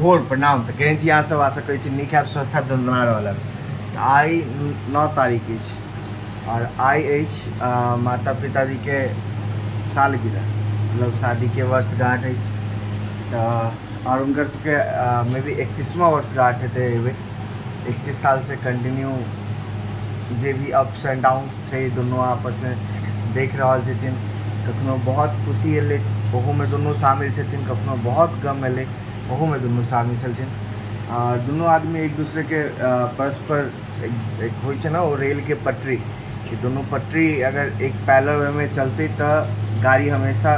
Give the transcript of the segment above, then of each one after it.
भोर प्रणाम तऽ केहन छी अहाँ सब, आशा करै छी नीक हैब, स्वस्थ हैब, दंदना रहल। आइ 9 तारीख अछि और आइ अछि माता पिताजी के सालगिरह, मतलब शादी के वर्षगांठ अछि। तऽ और हुनकर सबके मे भी 31वां वर्षगांठ हेतै एहि बेर। 31 साल से कंटिन्यू जे भी अप्स एंड डाउन्स छै दुनू आपस में देख रहल छथिन। कखनो बहुत खुशी एलै, ओहूमे दुनू शामिल छथिन, कखनो बहुत गम एलै, ओहूमे दुनू शामिल छलथिन। दुनू आदमी एक दूसरे के परस्पर एक होइ छै ना वो रेल के पटरी, कि दुनू पटरी अगर एक पैरेलल वे में चलते तो गाड़ी हमेशा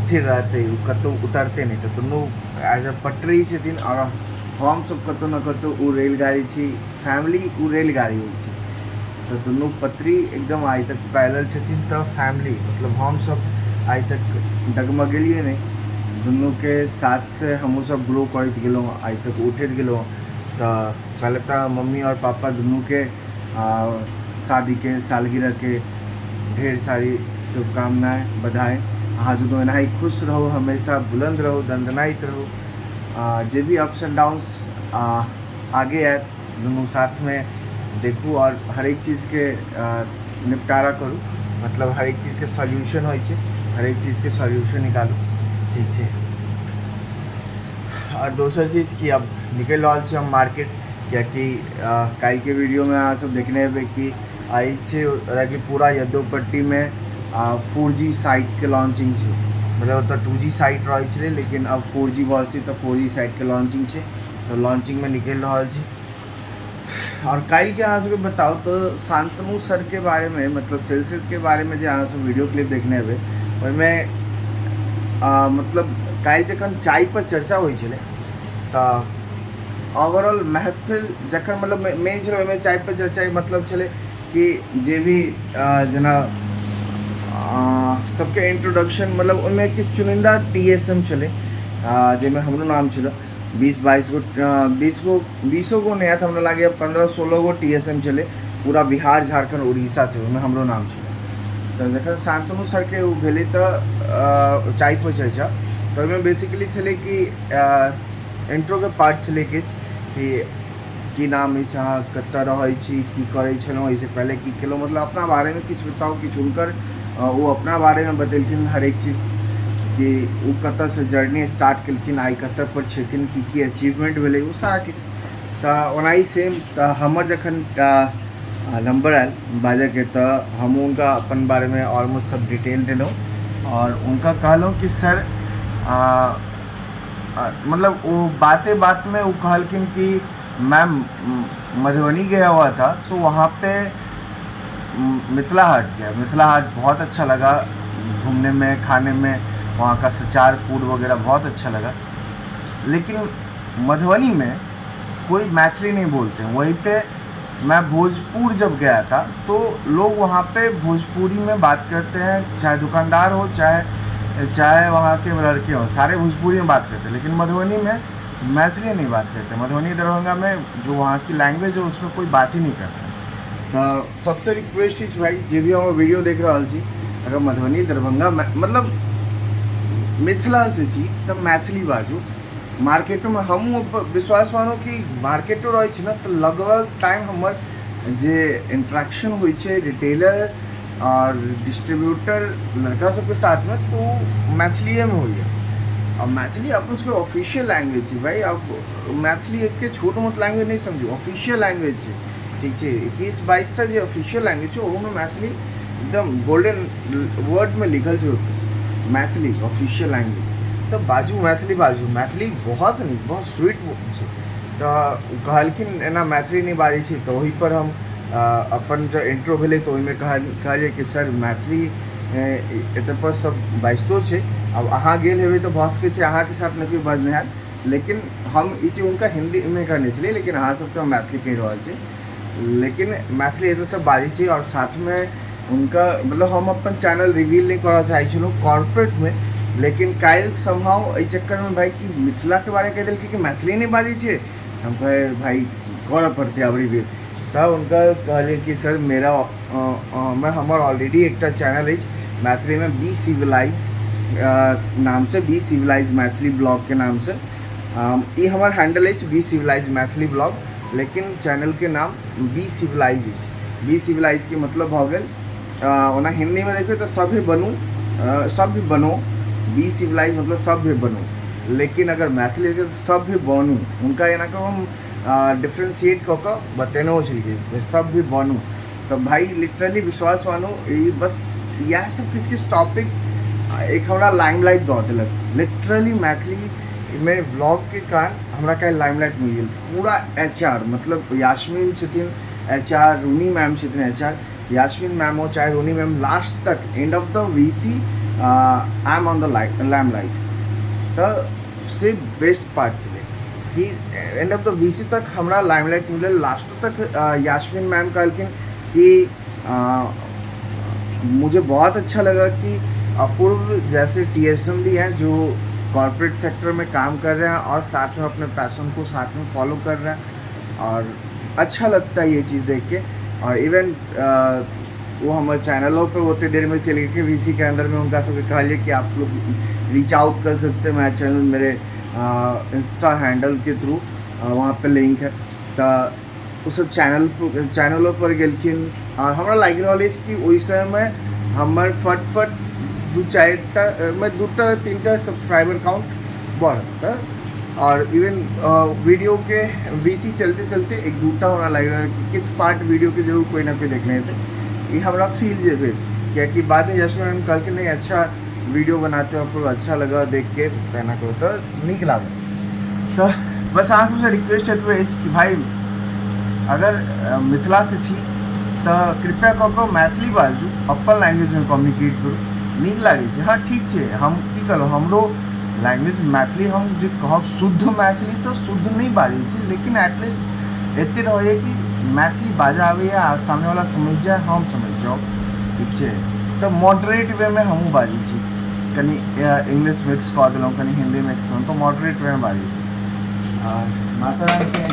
स्थिर रहते, कतौ उतरते नहीं। तो दुनू एज अ पटरी छथिन और हम सब कतौ ना कतौ वो रेलगाड़ी छी, फैमिली वो रेलगाड़ी होइ छै। तो दुनू पटरी एकदम आइ तक पैरेलल छथिन। तो फैमिली मतलब हम सब आइ तक डगमगेलिए नहीं, दुनू के साथ से हमहूँ सब ग्रो करते गेलहुँ, आइ तक उठैत गेलहुँ। तो पहले तो मम्मी और पापा दुनू के शादी के सालगिरह के ढेर सारी शुभकामनाएं, बधाई। अहाँ दुनू एनाही खुश रहो, हमेशा बुलंद रहो, दंदनाइत रहो। जे भी अप्स एंड डाउन्स आगे आए दुनू साथ में देखू और हर एक चीज़ के निपटारा करूँ, मतलब हर एक चीज़ के सॉल्यूशन होइ छै, हर एक चीज़ के सॉल्यूशन निकालू, ठीक छै। और दोसर चीज़ कि अब निकल रहा छे हम मार्केट, कियाकि काल के वीडियो में अहाँ सब देखने हेबै कि आई छे कि पूरा यदुपट्टी में 4G साइट के लॉन्चिंग छे। मतलब तो 2G साइट रही छे, लेकिन अब 4G बढ़ती तो 4G साइट के लॉन्चिंग छे। तो लॉन्चिंग में निकल रहा छे। और काल के अहाँ सबके बताओ तो शांतनु सर के बारे में, मतलब सेल्सियस के बारे में जो अहाँ सब वीडियो क्लिप देखने हेबै, ओहिमें मतलब काल जखन चाय पर चर्चा होइ छलै तो ओवरऑल महफिल जखन मतलब मेन छलै ओहिमे चाय पर चर्चा के मतलब छलै कि जे भी जेना सबके इंट्रोडक्शन, मतलब उनमें किछु चुनिंदा TSM छलै, जाहिमे हमरो नाम छलै। 20 गो नहीं आया, हमरा लगे 15-16 गो TSM चले पूरा बिहार, झारखंड, उड़ीसा से, उनमें हमरो नाम छलै। तो जखन शांतनु सर के वो भेलै तो चाय पर चर्चा, तो ओहिमे बेसिकली छलै कि इंट्रो के पार्ट छलै किछु कि नाम अछि, अहाँ कतऽ रहै छी, की करै छलहुँ, एहिसँ पहले की केलहुँ, मतलब अपना बारे में किछु बताउ। किछु हुनकर वो अपना बारे में बतेलखिन हर एक चीज़, कि वो कतऽ से जर्नी स्टार्ट केलखिन, आइ कतऽ पर छथिन, की अचीवमेंट भेलै, वो सारा किछु। तो ओनाही सेम तो हमर जखन नंबर आयल बाजऽ के, तो हम उनका अपन बारे में ऑलमोस्ट सब डिटेल देलहुँ। और उनका कहलहुँ कि सर मतलब वो बातें बात में वो कहलखिन कि मैं मधुबनी गया हुआ था, तो वहाँ पे मिथिला हाट गया। मिथिला हाट बहुत अच्छा लगा घूमने में, खाने में, वहाँ का सचार फूड वगैरह बहुत अच्छा लगा। लेकिन मधुबनी में कोई मैथिली नहीं बोलते हैं। वहीं पे मैं भोजपुर जब गया था तो लोग वहाँ पे भोजपुरी में बात करते हैं, चाहे दुकानदार हो, चाहे वहाँ के लड़के हों, सारे भोजपुरी में बात करते हैं। लेकिन मधुबनी में मैथिली नहीं बात करते। मधुबनी दरभंगा में जो वहाँ की लैंग्वेज है उसमें कोई बात ही नहीं करते। तो सबसे रिक्वेस्ट है भाई, जे भी हम वीडियो देख रहा छी, अगर मधुबनी दरभंगा मतलब मिथिला से छी तो मैथिली बाजू। मार्केटों में हम विश्वास मानो कि मार्केटो रहे छी ना, तो लगभग टाइम हमर जे इंट्रैक्शन होइ छे रिटेलर और डिस्ट्रीब्यूटर लड़का सबके साथ में, तो मैथिलीए में होइए। अब मैथिली अपन उसके ऑफिशियल लैंग्वेज है भाई। अब मैथिली एक के छोट मोट लैंग्वेज नहीं समझो, ऑफिशियल लैंग्वेज है, ठीक है। 21-22 जो ऑफिशियल लैंग्वेज है वो मैथिली एकदम गोल्डन वर्ड में लिखल जो मैथिली ऑफिशियल लैंग्वेज। तो बाजू मैथिली, बाजू मैथिली बहुत नहीं, बहुत स्वीट है। तो कहलखिन एना मैथिली नहीं बाजै छी, तो वही पर हम अपन जो इंट्रो भेलै तो ओहिमे कहलिए कि सर मैथिली एतऽ पर सब बाजितो छै। अब अहाँ गेल हेबै तो भऽ सकै छै अहाँके साथ नहि कोई बाजने हैत, लेकिन हम ई चीज हुनका हिंदी में कहने छलिए, लेकिन अहाँ सबके हम मैथिली कहि रहल छी। लेकिन मैथिली एतऽ सब बाजै छी। और साथ में उनका मतलब हम अपन चैनल रिवील नहीं करऽ चाहै छलहुँ कॉर्पोरेट में, लेकिन काल्हि समहाउ एहि चक्कर में भाई कि मिथिला के बारे में कह देलकै कि मैथिली नहीं बाजै छै। हम कहे भाई करऽ पड़तै अब रिवील। तब उनका कहलिए कि सर मेरा हमर ऑलरेडी एक चैनल है मैथिली में, बी सिविलाइज नाम से, बी सिविलाइज मैथिली ब्लॉग के नाम से। ये हमार हैंडल है बी सिविलाइज मैथिली ब्लॉग, लेकिन चैनल के नाम बी सिविलाइज है। बी सिविलाइज के मतलब हो गए ओना हिंदी में देखिए तो सब भी बनू, सब भी बनो। बी सिविलाइज मतलब सब भी बनो, लेकिन अगर मैथिली तो सब भी बनू। उनका ये ना को हम डिफ्रेंशिएट कर बतेनो चलिए सब भी बनू। तो भाई लिटरली विश्वास मानो ये बस यह सब किस किस टॉपिक एक हमारा लाइमलाइट दो दिलक। लिटरली मैथिली में व्लॉग के कारण हमारा क्या लाइमलाइट मिल गई। पूरा HR मतलब यास्मीन छथिन HR, रूनी मैम छथिन HR, यास्मीन मैम हो चाहे रूनी मैम, लास्ट तक end of the VC I am on the limelight. तो से बेस्ट पार्ट चले कि एंड ऑफ द VC तक हमारा लाइमलाइट मिले। लास्ट तक यास्मीन मैम कहलखिन कि मुझे बहुत अच्छा लगा कि अपूर्व जैसे TSM भी हैं जो कॉर्पोरेट सेक्टर में काम कर रहे हैं और साथ में अपने पैशन को साथ में फॉलो कर रहे हैं, और अच्छा लगता है ये चीज़ देख के। और इवन वो हमारे चैनलों पे होते देर में चले के VC के अंदर में उनका सबके कहिए कि आप लोग रीच आउट कर सकते हैं मेरा चैनल, मेरे इंस्टा हैंडल के थ्रू वहाँ पे लिंक है। तो वो सब चैनलों पर गेलखिन और हमारा लाइक नॉलेज की वही समय में हमार फट 2-4टा मैं 2-3टा सब्सक्राइबर काउंट बढ़ता। और इवन वीडियो के VC चलते चलते 1-2टा होना लग रहा है कि किस पार्ट वीडियो के जरूर कोई ना कोई देखने थे। ये हमारा फील जे फिर क्या कि बाद में जश्न मैम कल के नहीं अच्छा वीडियो बनाते हो, आपको अच्छा लगा देख के कहना को तो निक लगा। तो बस आज सबसे रिक्वेस्ट है कि भाई अगर मिथिला से छी तो कृपया कऽ मैथिली बाजू, अपन लैंग्वेज में कम्युनिकेट करू, नीक लागे छै। हाँ ठीक है, हम की करो हमरो लैंग्वेज मैथिली हम जो कहब शुद्ध मैथिली तो शुद्ध नहीं बाजै छी, लेकिन एटलीस्ट एते रहे कि मैथिली बाजा आवे या सामने वाला समझ जाए, हम समझ जाओ, ठीक है। तो मॉडरेट वे में हमहूँ बाजै छी, कनी इंग्लिश मिक्स कऽ देलहुँ, कनी हिंदी मिक्स कऽ देलहुँ, तो मॉडरेट वे में बाजै छी। और माता राम के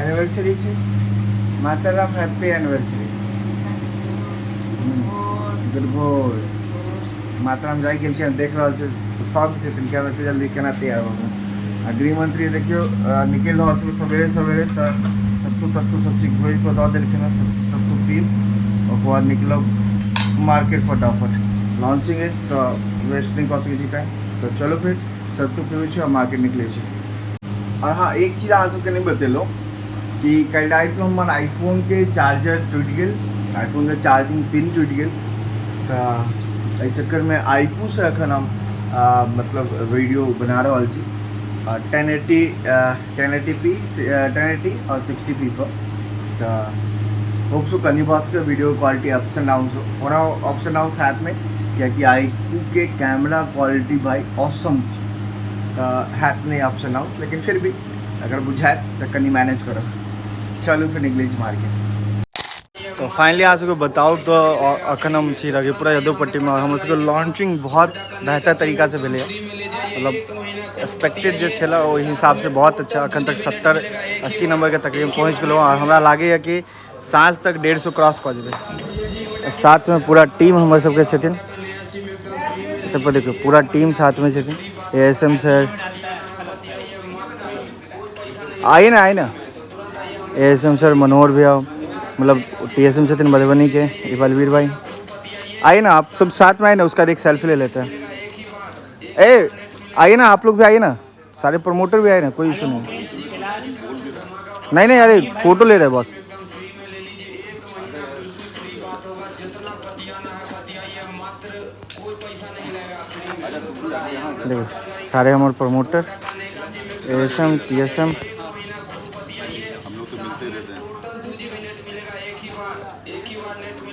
एनिवर्सरी छै, माता राम हैप्पी एनिवर्सरी, गुड बोय। माता राम जाए गेल देख रहा है सब से तिनका में जल्दी केना तैयार हो। गृह मंत्री देखियो निकल रहा थे सवेरे सवेरे, तो सत्तू तत्तू सब चीज भोज को दऽ देलखिन, सत्तू तत्तू पीब और बाद निकलब मार्केट फटाफट। लॉन्चिंग है तो वेस्ट नहीं कऽ सकै छी टाइम, तो चलो फिर सत्तू पीबै छी और मार्केट निकले छी। और हाँ एक चीज़ अहाँ सबके नहीं बतेलहुँ कि कल रात में हमार आईफोन के चार्जर टूट गए, आईफोन के चार्जिंग पिन टूट गए। तो इस चक्कर में आईकू से अखन हम मतलब वीडियो बना रहा छी 1080p 1080 और 60p पर। तो होप सो कनी बस के video quality ups and down हो और अप्स एंड डाउन साथ में क्या कि आईकू के कैमरा क्वालिटी भाई ऑसम हैत नहीं अप्स एंड डाउन, लेकिन फिर भी अगर बुझाए तो कनी मैनेज करो। चलो फिर निकले मार्केट। तो फाइनली अहाँ सबके बताओ तो अखन हम छी रघीपुरा यदुपट्टी में, और हमर सबके लॉन्चिंग बहुत बेहतर तरीका से भेलै, मतलब एक्सपेक्टेड जो छला ओहि हिसाब से बहुत अच्छा। अखन तक 70-80 नंबर के तकरीबन पहुँच गेलहुँ, और हमरा लागैए कि साँझ तक 150 क्रॉस कऽ जेबै। साथ में पूरा टीम हमर सबके छथिन, पर देखियो पूरा टीम साथ में छथिन। ASM सर आइए ना ASM सर, मनोहर भैया मतलब TSM छथिन मधुबनी के, बलवीर भाई आइए ना, आप सब साथ में आइए ना, उसका एक सेल्फी ले लेते हैं। ए आइए ना, आप लोग भी आइए ना, सारे प्रमोटर भी आए ना, कोई इशू नहीं अरे फोटो ले रहे बस। देखो सारे हमारे प्रमोटर ASM TSM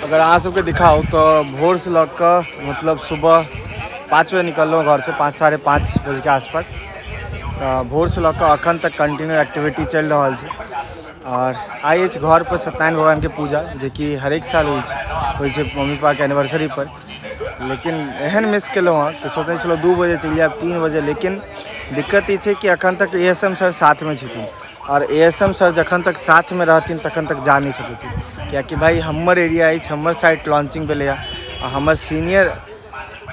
अगर अहाँ सबके दिखाओ तो भोर से लग कर मतलब सुबह 5 बजे निकल घर से, 5-5:30 बजे के आसपास। तो भोर से लग कर अखन तक कंटिन्यू एक्टिविटी चल रहा है। और आई घर पर सत्यनारायण भगवान के पूजा जे कि हर एक साल होइ छै मम्मी पापा के एनिवर्सरी पर, लेकिन एहन मिस केलहुँ हँ कि सोचने छलहुँ 2 बजे चलि जाएब 3 बजे, लेकिन दिक्कत ये कि अखन तक ASM सर साथ में छथिन, और ASM सर जखन तक साथ में रहथिन तखन तक जा नहीं सकै छी, कियाकि भाई हमर एरिया अछि, हमर साइड लॉन्चिंग भेलैए, और हमर सीनियर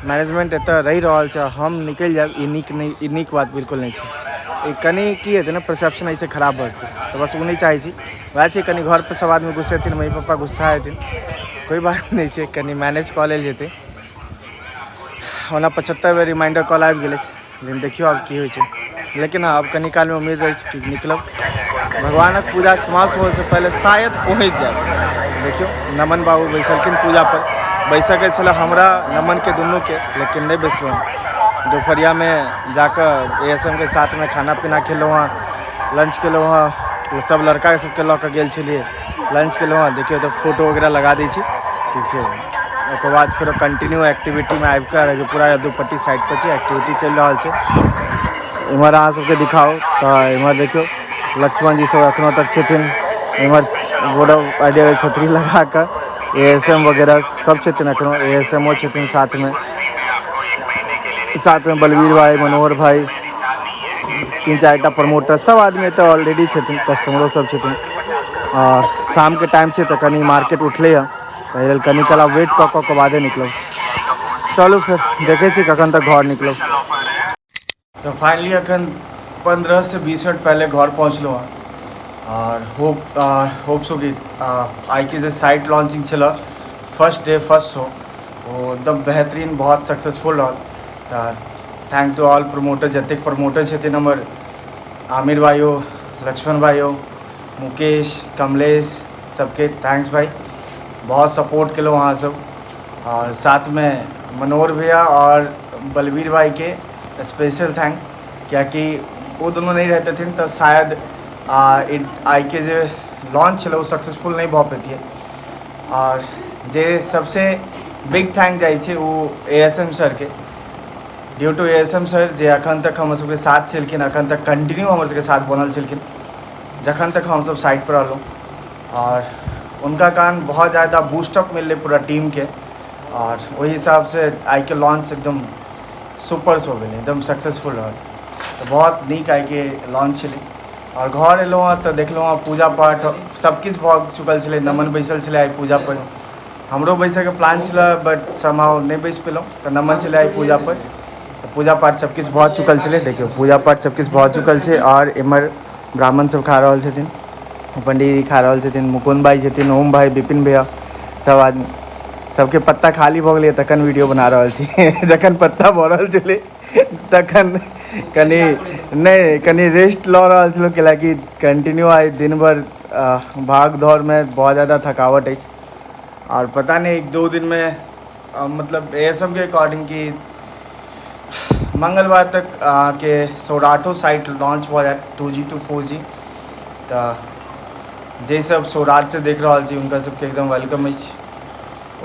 मैनेजमेंट एतऽ रहि रहल छै, हम निकलि जाएब ई नीक बात बिल्कुल नहीं छै। कनी की हेतै ना परसेप्शन ऐसे खराब बढ़ते तो बस वो नहीं चाहे छी वएह छै कनी घर पर सब आदमी गुस्से थी मम्मी पापा गुस्सा हेथिन कोई बात नहीं छै कनी मैनेज कऽ लेल जेतै ओना 75 बेर रिमाइंडर कॉल आबि गेलै लेकिन देखियो आब की होइ छै लेकिन हाँ अब कनी काल में उम्मीद रही कि निकलब भगवानक पूजा समाप्त होने से पहले शायद पहुँच जाए देखियो नमन बाबू बैसलखिन पूजा पर बैसके छल हमरा नमन के दुनू के लेकिन नहीं बैसलहुँ दोपहरिया में जाकर ASM के साथ में खाना पीना खेलहुँ हँ लंच केलहुँ हँ सब लड़का सबके लऽ कऽ गेल छलिए लंच केलहुँ हँ देखियो तो फोटो वगैरह लगा दै छी ठीक छै ओकर बाद फिर कंटिन्यू एक्टिविटी में आबिकऽ पूरा दुपट्टी साइड पर छै एक्टिविटी चलि रहल छै इम्हर अहाँ सबके दिखाओ तो इम्हर देखियो लक्ष्मण जी सब एखनो तक छथिन इम्हर बोर्ड ऑफ आइडिया छतरी लगा कऽ ASM वगैरह सब छथिन एखनो ASMओ छथिन साथ में बलवीर भाई मनोहर भाई 3-4टा प्रमोटर सब आदमी तो ऑलरेडी छथिन कस्टमरो सब छथिन और शाम के टाइम से तो कनी मार्केट उठले है ताहि कनी कला वेट कऽ के बादे निकलब चलू फिर देखे छी कखन तक घर निकलब तो फाइनली अखन 15 से 20 मिनट पहले घर पहुँचलहुँ और होप सो कि आई के जे साइट लॉन्चिंग छल फर्स्ट डे फर्स्ट शो वो एकदम बेहतरीन बहुत सक्सेसफुल रहा तो थैंक टू ऑल प्रमोटर जतेक प्रमोटर छथिन हमर आमिर भाइयों लक्ष्मण भाइयों मुकेश कमलेश सबके थैंक्स भाई बहुत सपोर्ट केलो अहाँ सब और साथ में मनोहर भैया और बलवीर भाई के स्पेशल थैंक्स क्या कि वो दोनों नहीं रहते थे तो शायद आई के जो लॉन्च छल सक्सेसफुल नहीं भऽ पैतिए और जे सबसे बिग थैंक जाइ वो ASM सर के ड्यू टू ASM सर जे अखन तक हमर सबके साथ छलखिन अखन तक कंटिन्यू हमर सबके साथ बनल छलखिन जखन तक हम सब साइट पर रहलहुँ और उनका कारण बहुत ज़्यादा बूस्टअप मिलले पूरा टीम के और वही हिसाब से आई के लॉन्च एकदम सुपर हो गए एकदम सक्सेसफुल रहा तो बहुत नीक आई के लॉन्च छलै और घर एलहुँ तो देखलहुँ पूजा पाठ सब किछु भऽ चुकल छलै नमन बैसल छलै आई पूजा पर हमरो बैसे के प्लान छलै बट समाउ नहीं बैस पेलहुँ तो नमन छलै आई पूजा पर तो पूजा पाठ सब किछु भऽ चुकल छलै देखियो पूजा पाठ सब किछु भऽ चुकल छै और इम्हर ब्राह्मण सब खा रहल छथिन पंडित जी खा रहल छथिन मुकुंद भाई छथिन ओम भाई विपिन भैया सब आदमी सबके पत्ता खाली भऽ गेलै तखन वीडियो बना रहल छी जखन पत्ता भरल छलै तखन कनी रेस्ट लऽ रहल छलहुँ कैलाकि कंटिन्यू आइ दिन भर भाग दौड़ में बहुत ज़्यादा थकावट है और पता नहीं 1-2 दिन में मतलब ASM के अकॉर्डिंग कि मंगलवार तक के सौराठो साइट लॉन्च हो जाए 2G to 4G तो जे सब सौराठ से देख रहा छी उनका सबके एकदम वेलकम अछि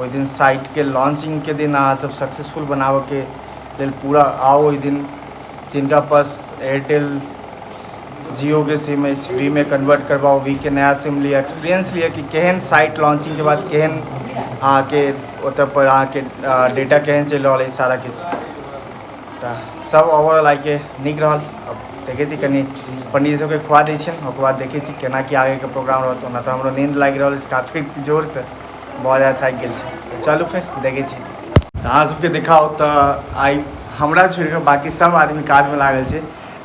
ओहि दिन साइट के लॉन्चिंग के दिन अहाँ सब सक्सेसफुल बनाबे के लेल पूरा आओ ओहि दिन जिनका पास एयरटेल जियो के सिम अछि वी में कन्वर्ट करवाओ वी के नया सिम लिया एक्सपीरियंस लिया कि केहन साइट लॉन्चिंग के बाद केहन अहाँ के ओतऽ पर अहाँ के डेटा केहन चलि रहल अछि सारा किछु तो सब ओवरऑल आई के नीक रहल अब देखे छी कनी पंडित सबके खुआ दै छियनि ओकर बाद देखे छी केना कि आगे के प्रोग्राम रहत ओना तो हमरो नींद लागि रहल अछि काफी जोर से बहुत ज़्यादा थाकि गेल छी चलू फिर देखे छी अहाँ सबके दिखाओ तो आई हमरा छोड़ के बाकी सब आदमी काज में लागल छै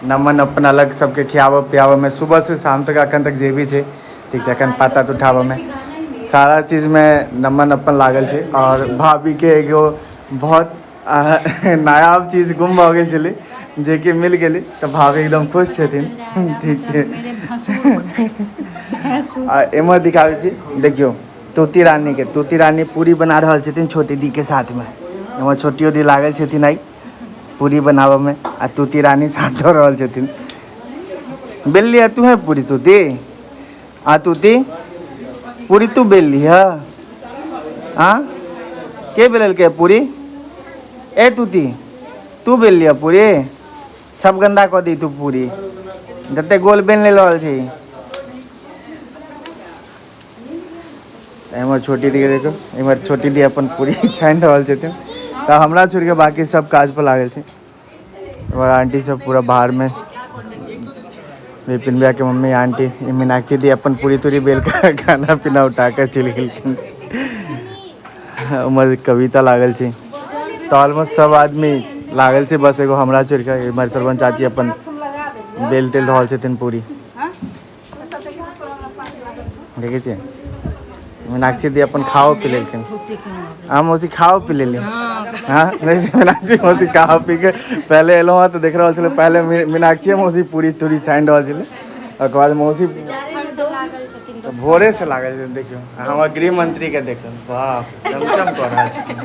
नमन अपन अलग सबके खियाबऽ पियाबऽ में सुबह से शाम तक अखन तक जे भी छै ठीक छै अखन पाता उठाबऽ में सारा चीज़ में नमन अपन लागल छै और भाभी के एगो बहुत नायाब चीज़ गुम भऽ गेल छलै जे कि मिल गेलै तो भाभी एकदम खुश छथिन ठीक छै आ एम्हर दिखाबै छी देखियो तूती रानी पूरी बना रहल छथिन छोटी दी के साथ में एम्हर छोटियो दी लागल छथिन आई पूरी बनाबऽ में आ तूती रानी साथ दऽ रहल छथिन बेल लिया तू है पूरी तूती तूती पूरी तू बेल लिया के बेलल के पूरी ए तूती तू बेल लिया पूरी छप गंदा कऽ दी तू पूरी जते गोल बेल ले रहल छी एम्हर छोटी दी के देखो एम्हर छोटी दी अपन पूरी छानि रहल छथिन तो हमरा छोड़ के बाकी सब काज पर लागल छै और आंटी सब पूरा बाहर में विपिन भैया के मम्मी आंटी मीनाक्षी दी अपन पूरी तूरी बेल कर खाना पीना उठा कर चल गेलखिन उमर कविता लागल छै तो ऑलमोस्ट सब आदमी लागल छै बस एगो हमरा छोड़ के इमर सरवन चाची अपन बेल तेल रहल छथिन पूरी देखै छियै मीनाक्षी दी अपन खाओ पी लेलखिन हम मौसी खाओ पी लेली हाँ नहीं मीनाक्षी मौसी खाओ पी के पहले एलहुँ हँ तऽ देख रहल छलै पहले मीनाक्षी मौसी पूरी तूरी छानि रहल छलै ओकर बाद मौसी तऽ भोरे से लागल छै देखियौ हमर गृह मंत्री के देखियौ वाह चमचम कऽ रहल छथिन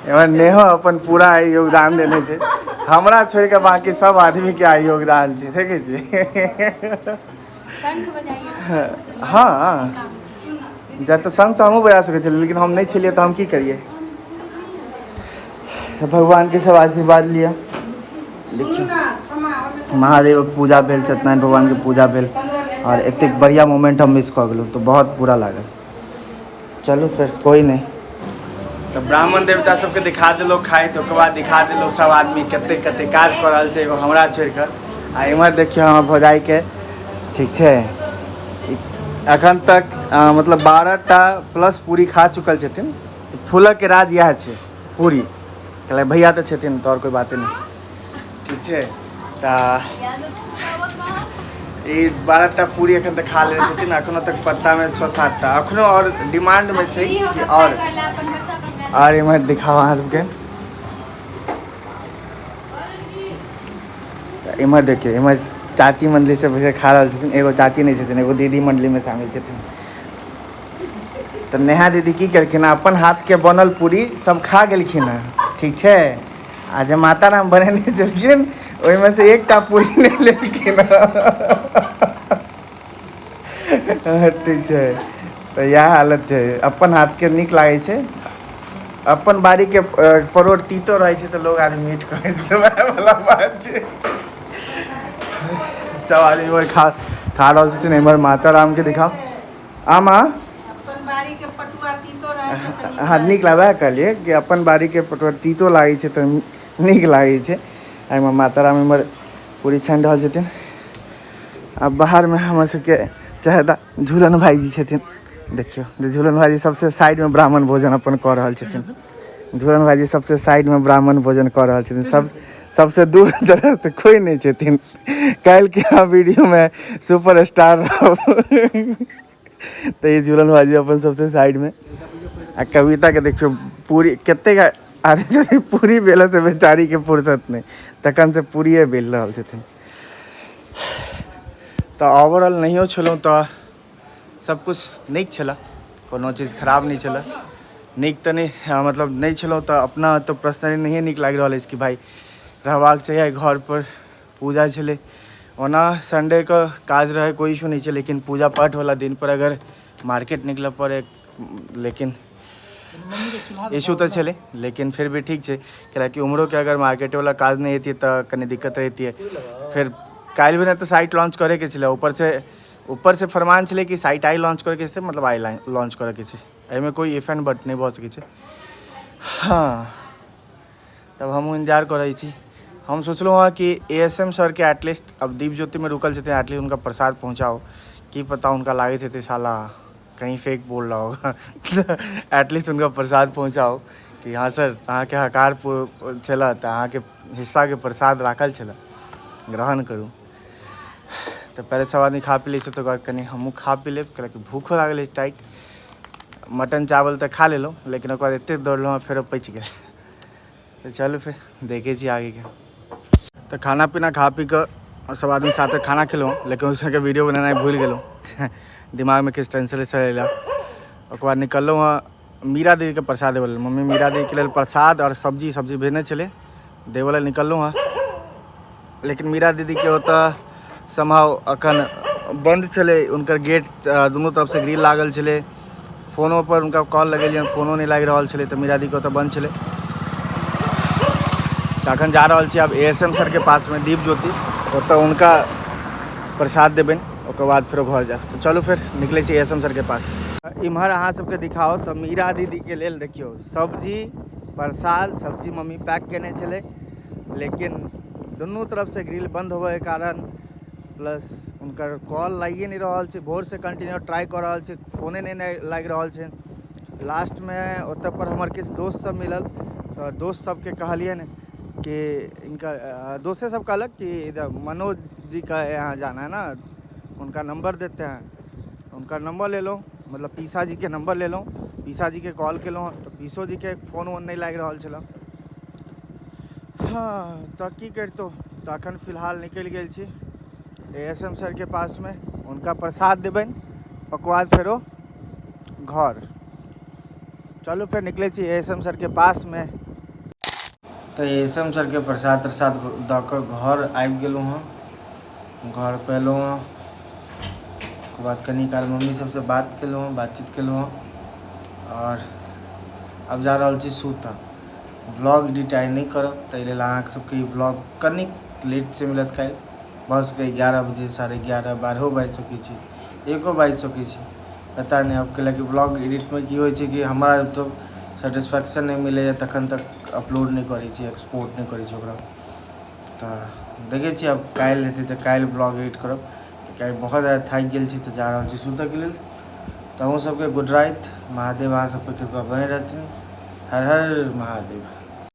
एमहर नेहो अपन पूरा योगदान देने छै हमरा छोड़ के बाकी सब आदमी के आई योगदान छै देखै छियै हाँ जब तो संग तो हमहूँ बजा सकै छलियै लेकिन हम नहीं छलियै तो हम की करिए भगवान के सब आशीर्वाद लिया देखियो महादेव के पूजा भेल सत्यनारायण भगवान के पूजा भेल और एतेक बढ़िया मोमेंट हम मिस कऽ गेलहुँ तो बहुत बुरा लागल चलू फिर कोई नहीं तो ब्राह्मण देवता सबके दिखा देलो खाए तो ओकर बाद दिखा देलो सब आदमी कते कते काज कर रहल छै एगो हमरा छोड़ के आ इमहर देखियो हमर भौजाई के ठीक छै अखन तक मतलब 12टा प्लस पूरी खा चुकल छथिन फूलक के राज यह छै पूरी कहले भैया तो छथिन तो और कोई बाते नहीं ठीक छै तऽ ई 12टा पूरी एखन तक खा लेने छथिन अखनो तक पत्ता में 6-7टा अखनो और डिमांड में छै कि और इमहर दिखाओ अहाँ सबके इमहर देखिए इमहर चाची मंडली से भैया खा रहा छथिन एगो चाची नहीं छथिन एगो दीदी मंडली में शामिल छथिन तो नेहा दीदी की केलखिन अपन हाथ के बनल पूरी सब खा गेलखिन हँ ठीक छै आ जे माता राम बनेने छलखिन ओहिमे से एकटा पूरी नहीं लेलखिन ठीक छै तो यह हालत छै अपन हाथ के नीक लागै छै अपन बाड़ी के परोड़ तीतो रहे छै तो लोग आदमी मीठ कहै छै वाला बात छै सब आदमी इमहर खा रहल छथिन इमहर माता राम के दिखाओ आमा हाँ नीक लागै कहलिए कि अपन बाड़ी के पटुआ तीतो लागै छै तो नीक लागै छै एहिमे माता राम इमहर पूरी छानि रहल छथिन आ बाहर में हमर सबके चहेता झूलन भाईजी छथिन देखियो झूलन भाईजी सबसे साइड में ब्राह्मण भोजन अपन कऽ रहल छथिन झूलन भाईजी सबसे साइड में ब्राह्मण भोजन कऽ रहल छथिन सबसे दूर दराज तो कोई नहीं छथिन कल के वीडियो में सुपर स्टार तो ये झूलन भाईजी अपन सबसे साइड में आ कविता के देखियो पूरी कते आदमी पूरी बेला से बेचारी के फुर्सत नहीं तखन से पूरिये बेल रहल छथिन तो ओवरऑल नहियो छलहुँ तो सब कुछ नीक छला कोनो चीज खराब नहीं छला नीक तो नहीं मतलब नहीं छलहुँ तो अपना तो पर्सनली नहीं नीक लागि रहल अछि कि भाई रहबाक चाहिए घर पर पूजा छलै ओना संडे का काज रहे कोई इशू नहीं है लेकिन पूजा पाठ वाला दिन पर अगर मार्केट निकल पड़े लेकिन इशू तो चले लेकिन फिर भी ठीक है कि उम्रों के अगर मार्केट वाला काज नहीं होती तो कनी दिक्कत रहती है फिर काल भी नहीं तो साइट लॉन्च करे के चले ऊपर से फरमान चले कि साइट आई लॉन्च करे के से मतलब आई लॉन्च करे के में कोई इफ एंड बट नहीं भऽ सकै छै हाँ तब हम इंतजार करे छी हम सोचलहुँ हँ कि ASM सर के एटलीस्ट अब दीप ज्योति में रुकल छथिन एटलीस्ट उनका प्रसाद पहुँचाओ की पता उनका लागत हेतै साला कहीं फेक बोल रहा होगा एटलीस्ट उनका प्रसाद पहुँचाओ कि हाँ सर अहाँ के हकार छला तऽ अहाँ के हिस्सा के प्रसाद राखल छला ग्रहण करूँ तो पहले सब आदमी खा पी लै छै तो कनी हमहूँ खा पी लेब कैलाकि भूखो लागल टाइट मटन चावल तो खा लेलहुँ लेकिन ओकर बाद एतेक दौड़लहुँ फेर पचि गेल तो चलो फिर देखे छी आगे के तो खाना पीना खा पी कर सब आदमी साथ खाना खेलहुँ लेकिन उसके वीडियो बनाना भूल गेलहुँ दिमाग में किछु टेंशन चलेला ओकर बाद निकललहुँ हँ मीरा दीदी के प्रसाद देवल मम्मी मीरा दीदी के लिए प्रसाद और सब्जी भेजने चले देवल निकललहुँ हँ लेकिन मीरा दीदी के होता समहाउ अखन बंद चले उनकर गेट दोनों तरफ से ग्रिल लागल चले फोनो पर उनका कॉल लगेलियन फोनो नहीं लागि रहल छलै तो मीरा दीदी के होता बंद चले अखन जा रहल छी अब ASM सर के पास में दीप ज्योति तो उनका प्रसाद देबन ओकर बाद फिर घर जाए तो चलो फिर निकले छी ASM सर के पास इम्हर अहाँ सबके दिखाओ तो मीरा दीदी के लेल देखियो सब्जी प्रसाद सब्जी मम्मी पैक केने छलै लेकिन दोनों तरफ से ग्रिल बंद होबे के कारण प्लस उनकर कॉल लागिए नहीं रहल छै भोर से कंटिन्यू ट्राई कर रहल छै फोने नहीं लागि रहल छै लास्ट में ओतऽ पर हमर किछु दोस्त सब मिलल तो दोस्त सबके कहलिए कि इनका दोस्त सब कहलक कि इधर मनोज जी का यहाँ जाना है ना, उनका नंबर देते हैं, उनका नंबर ले लो, मतलब पीसा जी के नंबर ले लो, पीसा जी के कॉल केलहुँ तो पीसो जी के फोन वोन नहीं लागि रहल छल। हाँ तो की करितो, तो अखन फिलहाल निकलि गेल छी ASM सर के पास में, उनका प्रसाद देबनि, ओकर बाद फेरो घर। चलो फिर निकले छी ASM सर के पास में। तो ASM सर के प्रसाद प्रसाद दऽ कऽ घर आबि गेलहुँ हँ। घर पे एलहुँ हँ, ओकर बाद कनी काल मम्मी सबसे बातचीत केलहुँ हँ, और अब जा रहल छी सुतऽ। व्लॉग एडिट आइ नहीं करब, ताहि लेल अहाँ सबके ई व्लॉग कनिक लेट से मिलत काल्हि, भऽ सकैए 11 बजे, 11:30, 12 बाजि सकै छै, 1 बाजि सकै छै, पता नहीं। अब कैलाकि व्लॉग एडिट में की होइ छै कि हमरा तो सेटिस्फैक्शन नहीं मिलैए तखन तक अपलोड नहीं करै छी, एक्सपोर्ट नहीं करै छी ओकरा। तऽ देखै छी अब काल्हि हेतै तऽ काल्हि व्लॉग एडिट करब, किएकि बहुत ज़्यादा थाकि गेल छी तऽ जा रहल छी सुतऽके लेल। तऽ अहूँ सबके गुड राति, महादेव अहाँ सब पर कृपा बने रहथिन। हर हर महादेव।